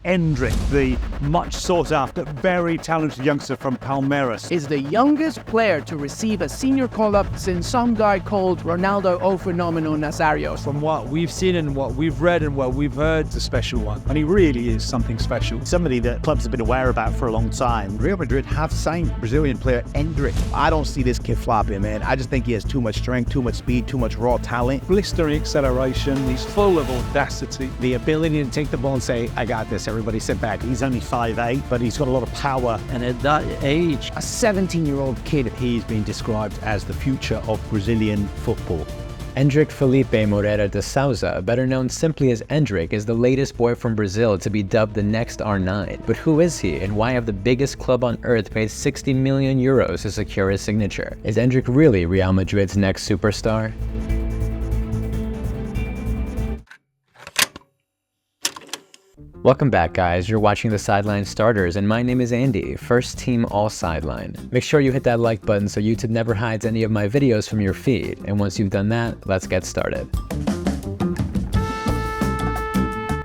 Endrick, the much sought after, very talented youngster from Palmeiras. Is the youngest player to receive a senior call-up since some guy called Ronaldo O Fenomeno Nazario. From what we've seen and what we've read and what we've heard, it's a special one. And he really is something special. Somebody that clubs have been aware about for a long time. Real Madrid have signed Brazilian player Endrick. I don't see this kid flopping, man. I just think he has too much strength, too much speed, too much raw talent. Blistering acceleration. He's full of audacity. The ability to take the ball and say, I got this, everybody sit back. He's only 5'8", but he's got a lot of power. And at that age, A 17-year-old kid. He's been described as the future of Brazilian football. Endrick Felipe Moreira de Souza, better known simply as Endrick, is the latest boy from Brazil to be dubbed the next R9. But who is he, and why have the biggest club on earth paid 60 million euros to secure his signature? Is Endrick really Real Madrid's next superstar? Welcome back, guys. You're watching the Sideline Starters, and my name is Andy, first team all sideline. Make sure you hit that like button so YouTube never hides any of my videos from your feed. And once you've done that, let's get started.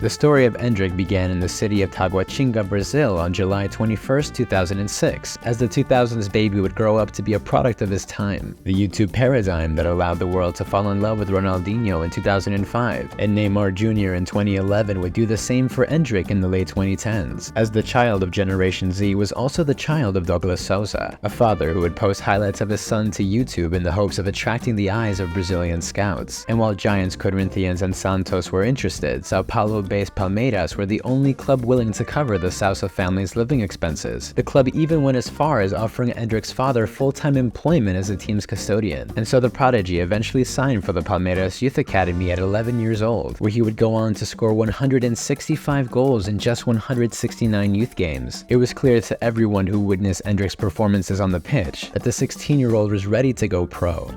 The story of Endrick began in the city of Taguatinga, Brazil on July 21, 2006, as the 2000s baby would grow up to be a product of his time. The YouTube paradigm that allowed the world to fall in love with Ronaldinho in 2005, and Neymar Jr. in 2011 would do the same for Endrick in the late 2010s, as the child of Generation Z was also the child of Douglas Souza, a father who would post highlights of his son to YouTube in the hopes of attracting the eyes of Brazilian scouts. And while Giants, Corinthians, and Santos were interested, Sao Paulo-based Palmeiras were the only club willing to cover the Sousa family's living expenses. The club even went as far as offering Endrick's father full-time employment as the team's custodian. And so the prodigy eventually signed for the Palmeiras Youth Academy at 11 years old, where he would go on to score 165 goals in just 169 youth games. It was clear to everyone who witnessed Endrick's performances on the pitch that the 16-year-old was ready to go pro.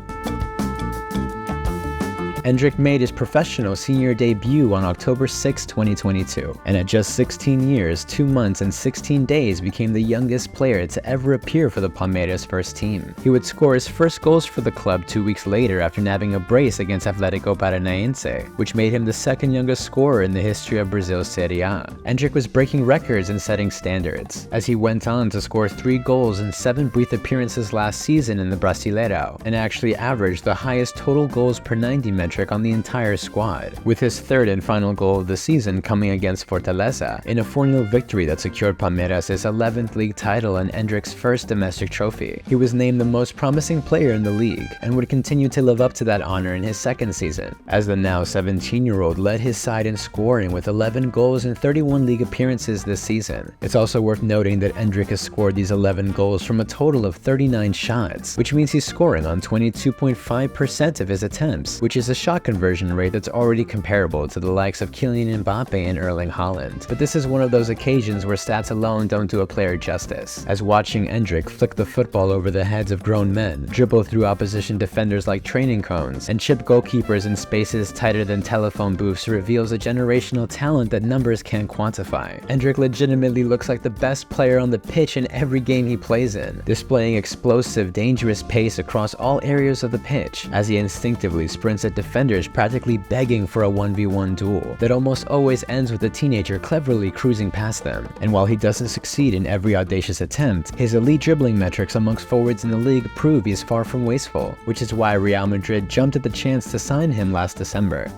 Endrick made his professional senior debut on October 6, 2022, and at just 16 years, 2 months, and 16 days became the youngest player to ever appear for the Palmeiras first team. He would score his first goals for the club 2 weeks later after nabbing a brace against Atlético Paranaense, which made him the second youngest scorer in the history of Brazil's Serie A. Endrick was breaking records and setting standards, as he went on to score 3 goals in 7 brief appearances last season in the Brasileirão, and actually averaged the highest total goals per 90 metric on the entire squad, with his third and final goal of the season coming against Fortaleza in a 4-0 victory that secured Palmeiras' 11th league title and Endrick's first domestic trophy. He was named the most promising player in the league and would continue to live up to that honor in his second season, as the now 17-year-old led his side in scoring with 11 goals in 31 league appearances this season. It's also worth noting that Endrick has scored these 11 goals from a total of 39 shots, which means he's scoring on 22.5% of his attempts, which is a shot conversion rate that's already comparable to the likes of Kylian Mbappe and Erling Haaland. But this is one of those occasions where stats alone don't do a player justice, as watching Endrick flick the football over the heads of grown men, dribble through opposition defenders like training cones, and chip goalkeepers in spaces tighter than telephone booths reveals a generational talent that numbers can't quantify. Endrick legitimately looks like the best player on the pitch in every game he plays in, displaying explosive, dangerous pace across all areas of the pitch, as he instinctively sprints at defenders practically begging for a 1v1 duel that almost always ends with the teenager cleverly cruising past them. And while he doesn't succeed in every audacious attempt, his elite dribbling metrics amongst forwards in the league prove he's far from wasteful, which is why Real Madrid jumped at the chance to sign him last December.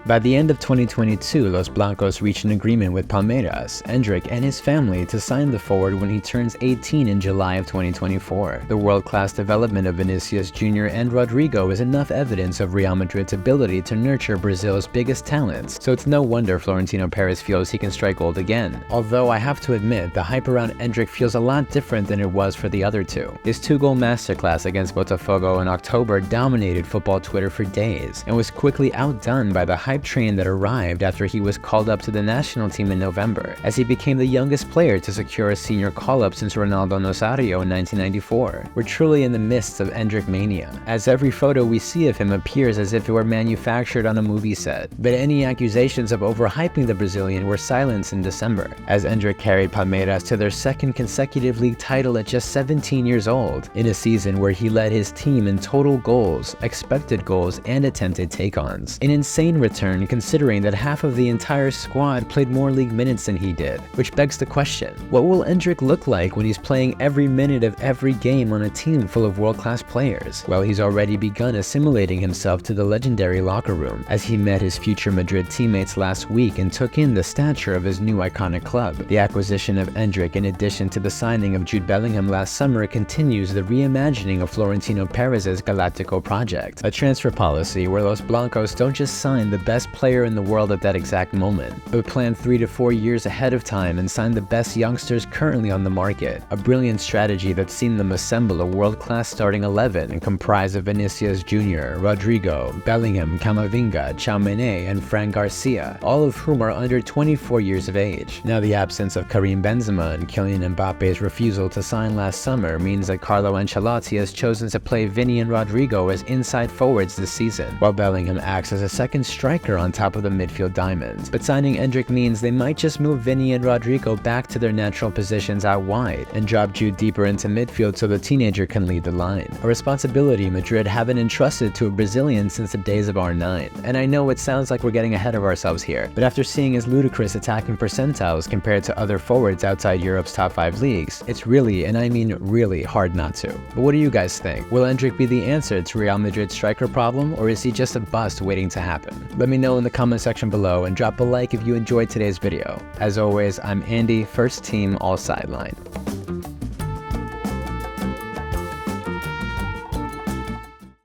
By the end of 2022, Los Blancos reached an agreement with Palmeiras, Endrick, and his family to sign the forward when he turns 18 in July of 2024. The world-class development of Vinicius Jr. and Rodrigo is enough evidence of Real Madrid's ability to nurture Brazil's biggest talents, so it's no wonder Florentino Perez feels he can strike gold again. Although I have to admit, the hype around Endrick feels a lot different than it was for the other two. His 2-goal masterclass against Botafogo in October dominated football Twitter for days, and was quickly outdone by the hype train that arrived after he was called up to the national team in November, as he became the youngest player to secure a senior call-up since Ronaldo Nazario in 1994. We're truly in the midst of Endrick mania, as every photo we see of him appears as if it were manufactured on a movie set. But any accusations of overhyping the Brazilian were silenced in December, as Endrick carried Palmeiras to their second consecutive league title at just 17 years old, in a season where he led his team in total goals, expected goals, and attempted take-ons. An insane return return considering that half of the entire squad played more league minutes than he did, which begs the question, what will Endrick look like when he's playing every minute of every game on a team full of world-class players? Well, he's already begun assimilating himself to the legendary locker room, as he met his future Madrid teammates last week and took in the stature of his new iconic club. The acquisition of Endrick, in addition to the signing of Jude Bellingham last summer, continues the reimagining of Florentino Perez's Galactico project, a transfer policy where Los Blancos don't just sign the best player in the world at that exact moment, but plan 3 to 4 years ahead of time and sign the best youngsters currently on the market, a brilliant strategy that's seen them assemble a world-class starting 11 and comprised of Vinicius Jr., Rodrigo, Bellingham, Camavinga, Tchouaméni, and Fran Garcia, all of whom are under 24 years of age. Now, the absence of Karim Benzema and Kylian Mbappe's refusal to sign last summer means that Carlo Ancelotti has chosen to play Vini and Rodrigo as inside forwards this season, while Bellingham acts as a second striker on top of the midfield diamond. But signing Endrick means they might just move Vini and Rodrigo back to their natural positions out wide and drop Jude deeper into midfield so the teenager can lead the line, a responsibility Madrid haven't entrusted to a Brazilian since the days of R9. And I know it sounds like we're getting ahead of ourselves here, but after seeing his ludicrous attacking percentiles compared to other forwards outside Europe's top 5 leagues, it's really, and I mean really, hard not to. But what do you guys think? Will Endrick be the answer to Real Madrid's striker problem, or is he just a bust waiting to happen? Let me know in the comment section below and drop a like if you enjoyed today's video. As always, I'm Andy, first team all sideline.